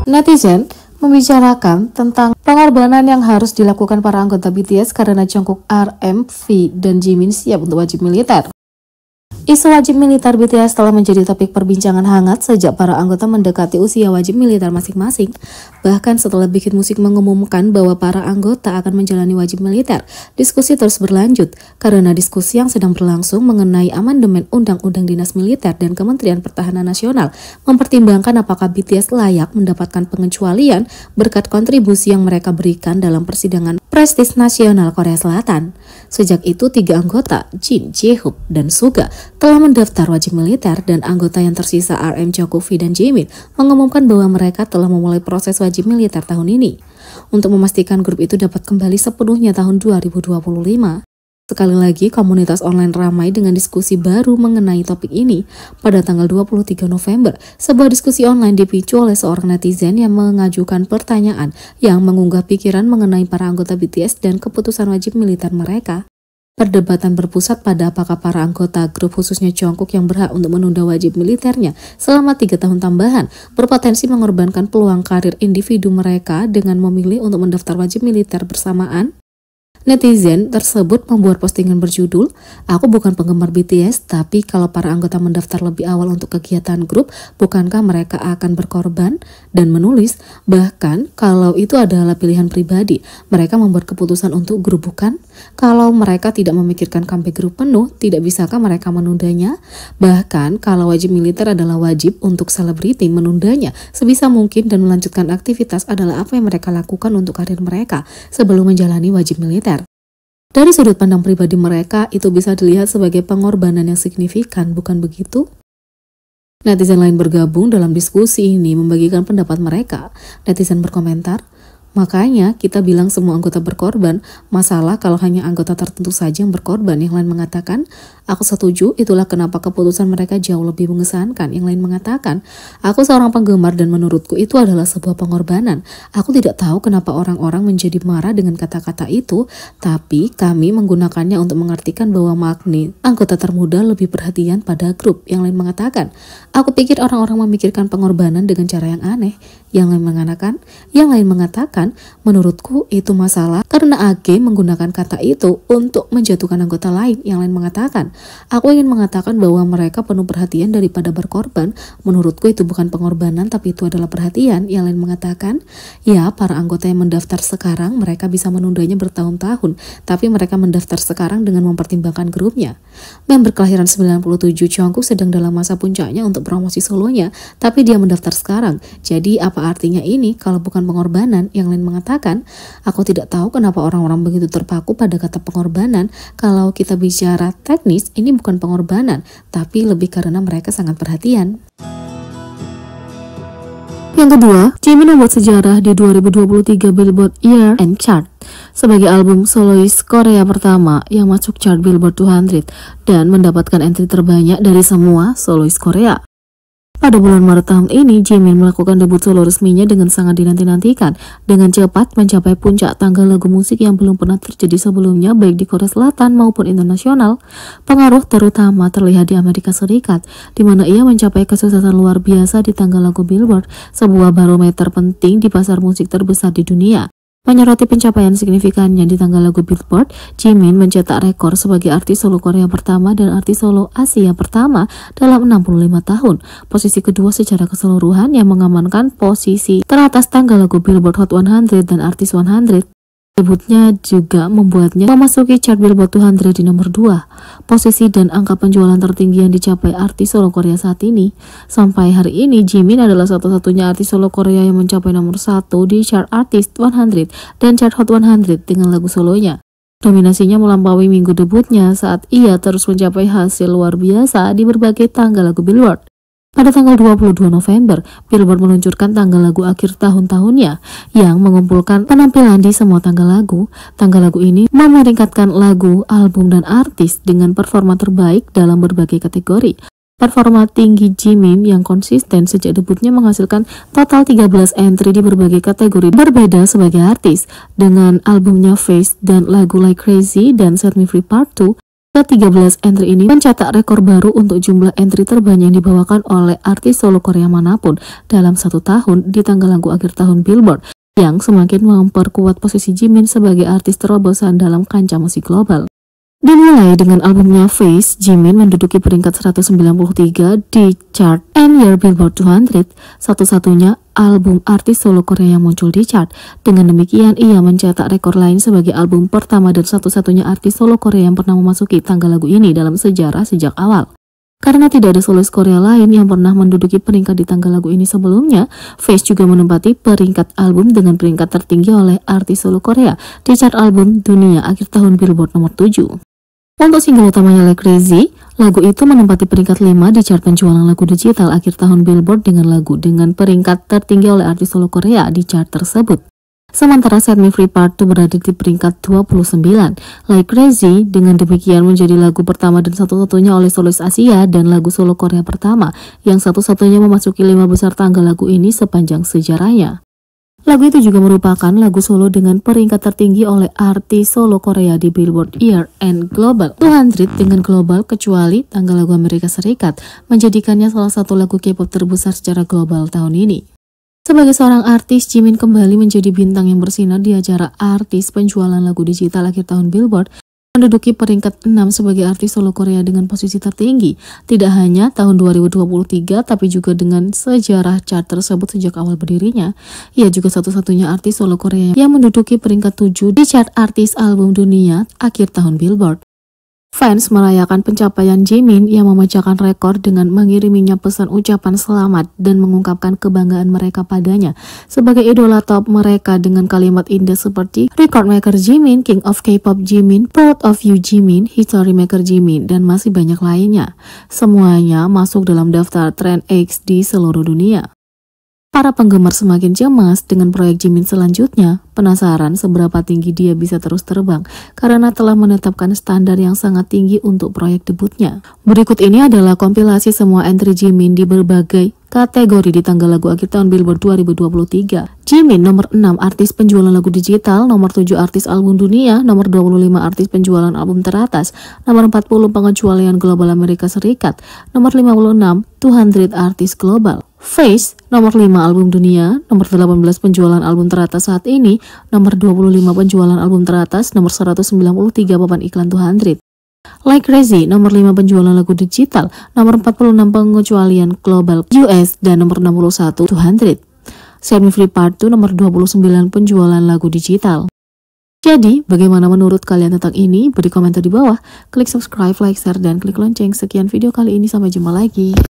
Netizen membicarakan tentang pengorbanan yang harus dilakukan para anggota BTS karena Jungkook, RM, V, dan Jimin siap untuk wajib militer. Isu wajib militer BTS telah menjadi topik perbincangan hangat sejak para anggota mendekati usia wajib militer masing-masing. Bahkan setelah bikin musik mengumumkan bahwa para anggota akan menjalani wajib militer, diskusi terus berlanjut karena diskusi yang sedang berlangsung mengenai amandemen Undang-Undang Dinas Militer dan Kementerian Pertahanan Nasional mempertimbangkan apakah BTS layak mendapatkan pengecualian berkat kontribusi yang mereka berikan dalam persidangan prestis nasional Korea Selatan. Sejak itu, 3 anggota, Jin, Jaehoop, dan Suga, telah mendaftar wajib militer dan anggota yang tersisa RM, Jungkook, V, dan Jimin mengumumkan bahwa mereka telah memulai proses wajib militer tahun ini untuk memastikan grup itu dapat kembali sepenuhnya tahun 2025. Sekali lagi, komunitas online ramai dengan diskusi baru mengenai topik ini. Pada tanggal 23 November, sebuah diskusi online dipicu oleh seorang netizen yang mengajukan pertanyaan yang mengunggah pikiran mengenai para anggota BTS dan keputusan wajib militer mereka. Perdebatan berpusat pada apakah para anggota grup khususnya Jungkook yang berhak untuk menunda wajib militernya selama 3 tahun tambahan berpotensi mengorbankan peluang karir individu mereka dengan memilih untuk mendaftar wajib militer bersamaan. Netizen tersebut membuat postingan berjudul, "Aku bukan penggemar BTS, tapi kalau para anggota mendaftar lebih awal untuk kegiatan grup, bukankah mereka akan berkorban?" Dan menulis, "Bahkan kalau itu adalah pilihan pribadi, mereka membuat keputusan untuk grup bukan? Kalau mereka tidak memikirkan comeback grup penuh, tidak bisakah mereka menundanya? Bahkan kalau wajib militer adalah wajib untuk selebriti menundanya sebisa mungkin dan melanjutkan aktivitas adalah apa yang mereka lakukan untuk karir mereka sebelum menjalani wajib militer. Dari sudut pandang pribadi mereka, itu bisa dilihat sebagai pengorbanan yang signifikan, bukan begitu?" Netizen lain bergabung dalam diskusi ini membagikan pendapat mereka. Netizen berkomentar, "Makanya kita bilang semua anggota berkorban, masalah kalau hanya anggota tertentu saja yang berkorban." Yang lain mengatakan, "Aku setuju, itulah kenapa keputusan mereka jauh lebih mengesankan." Yang lain mengatakan, "Aku seorang penggemar dan menurutku itu adalah sebuah pengorbanan. Aku tidak tahu kenapa orang-orang menjadi marah dengan kata-kata itu, tapi kami menggunakannya untuk mengartikan bahwa magnet anggota termuda lebih perhatian pada grup." Yang lain mengatakan, "Aku pikir orang-orang memikirkan pengorbanan dengan cara yang aneh." Yang lain mengatakan, "Menurutku itu masalah karena AG menggunakan kata itu untuk menjatuhkan anggota lain." Yang lain mengatakan, "Aku ingin mengatakan bahwa mereka penuh perhatian daripada berkorban. Menurutku itu bukan pengorbanan, tapi itu adalah perhatian." Yang lain mengatakan, "Ya, para anggota yang mendaftar sekarang mereka bisa menundanya bertahun-tahun, tapi mereka mendaftar sekarang dengan mempertimbangkan grupnya." Member kelahiran 97 Jungkook sedang dalam masa puncaknya untuk promosi solonya, tapi dia mendaftar sekarang. Jadi apa artinya ini kalau bukan pengorbanan? Yang lain mengatakan, "Aku tidak tahu kenapa orang-orang begitu terpaku pada kata pengorbanan. Kalau kita bicara teknis, ini bukan pengorbanan, tapi lebih karena mereka sangat perhatian." Yang kedua, Jimin membuat sejarah di 2023 Billboard Year End Chart sebagai album solois Korea pertama yang masuk chart Billboard 200 dan mendapatkan entry terbanyak dari semua solois Korea. Pada bulan Maret tahun ini, Jimin melakukan debut solo resminya dengan sangat dinanti-nantikan, dengan cepat mencapai puncak tangga lagu musik yang belum pernah terjadi sebelumnya baik di Korea Selatan maupun internasional. Pengaruh terutama terlihat di Amerika Serikat, di mana ia mencapai kesuksesan luar biasa di tangga lagu Billboard, sebuah barometer penting di pasar musik terbesar di dunia. Menyoroti pencapaian signifikannya di tangga lagu Billboard, Jimin mencetak rekor sebagai artis solo Korea pertama dan artis solo Asia pertama dalam 65 tahun. Posisi kedua secara keseluruhan yang mengamankan posisi teratas tangga lagu Billboard Hot 100 dan Artist 100. Debutnya juga membuatnya memasuki chart Billboard 200 di nomor 2, posisi dan angka penjualan tertinggi yang dicapai artis solo Korea saat ini. Sampai hari ini, Jimin adalah satu-satunya artis solo Korea yang mencapai nomor 1 di chart Artist 100 dan chart Hot 100 dengan lagu solonya. Dominasinya melampaui minggu debutnya saat ia terus mencapai hasil luar biasa di berbagai tangga lagu Billboard. Pada tanggal 22 November, Billboard meluncurkan tanggal lagu akhir tahun-tahunnya yang mengumpulkan penampilan di semua tanggal lagu. Tanggal lagu ini memeringkatkan lagu, album, dan artis dengan performa terbaik dalam berbagai kategori. Performa tinggi Jimin yang konsisten sejak debutnya menghasilkan total 13 entry di berbagai kategori berbeda sebagai artis. Dengan albumnya Face dan lagu Like Crazy dan Set Me Free Part 2, Ke-13 entry ini mencetak rekor baru untuk jumlah entry terbanyak yang dibawakan oleh artis solo Korea manapun dalam satu tahun di tanggal lagu akhir tahun Billboard, yang semakin memperkuat posisi Jimin sebagai artis terobosan dalam kancah musik global. Dimulai dengan albumnya Face, Jimin menduduki peringkat 193 di chart N-Year Billboard 200, satu-satunya album artis solo Korea yang muncul di chart. Dengan demikian, ia mencetak rekor lain sebagai album pertama dan satu-satunya artis solo Korea yang pernah memasuki tanggal lagu ini dalam sejarah sejak awal. Karena tidak ada solois Korea lain yang pernah menduduki peringkat di tanggal lagu ini sebelumnya, Face juga menempati peringkat album dengan peringkat tertinggi oleh artis solo Korea di chart album dunia akhir tahun Billboard nomor 7. Untuk single utamanya Like Crazy, lagu itu menempati peringkat 5 di chart penjualan lagu digital akhir tahun Billboard dengan lagu dengan peringkat tertinggi oleh artis solo Korea di chart tersebut. Sementara Set Me Free Part 2 berada di peringkat 29. Like Crazy dengan demikian menjadi lagu pertama dan satu-satunya oleh solois Asia dan lagu solo Korea pertama yang satu-satunya memasuki 5 besar tangga lagu ini sepanjang sejarahnya. Lagu itu juga merupakan lagu solo dengan peringkat tertinggi oleh artis solo Korea di Billboard Year End Global 200 dengan global, kecuali tanggal lagu Amerika Serikat, menjadikannya salah satu lagu K-pop terbesar secara global tahun ini. Sebagai seorang artis, Jimin kembali menjadi bintang yang bersinar di acara artis penjualan lagu digital akhir tahun Billboard, menduduki peringkat 6 sebagai artis solo Korea dengan posisi tertinggi, tidak hanya tahun 2023 tapi juga dengan sejarah chart tersebut sejak awal berdirinya. Ia juga satu-satunya artis solo Korea yang menduduki peringkat 7 di chart artis album dunia akhir tahun Billboard. Fans merayakan pencapaian Jimin yang memecahkan rekor dengan mengiriminya pesan ucapan selamat dan mengungkapkan kebanggaan mereka padanya sebagai idola top mereka dengan kalimat indah seperti Record Maker Jimin, King of K-pop Jimin, Proud of You Jimin, History Maker Jimin, dan masih banyak lainnya. Semuanya masuk dalam daftar Trend X di seluruh dunia. Para penggemar semakin cemas dengan proyek Jimin selanjutnya, penasaran seberapa tinggi dia bisa terus terbang karena telah menetapkan standar yang sangat tinggi untuk proyek debutnya. Berikut ini adalah kompilasi semua entry Jimin di berbagai kategori di tanggal lagu akhir tahun Billboard 2023. Jimin nomor 6 artis penjualan lagu digital, nomor 7 artis album dunia, nomor 25 artis penjualan album teratas, nomor 40 pengecualian global Amerika Serikat, nomor 56 200 artis global. Face, nomor 5 album dunia, nomor 18 penjualan album teratas saat ini, nomor 25 penjualan album teratas, nomor 193 papan iklan 200. Like Crazy, nomor 5 penjualan lagu digital, nomor 46 pengecualian global US, dan nomor 61 200. Set Me Free Part 2, nomor 29 penjualan lagu digital. Jadi, bagaimana menurut kalian tentang ini? Beri komentar di bawah, klik subscribe, like, share, dan klik lonceng. Sekian video kali ini, sampai jumpa lagi.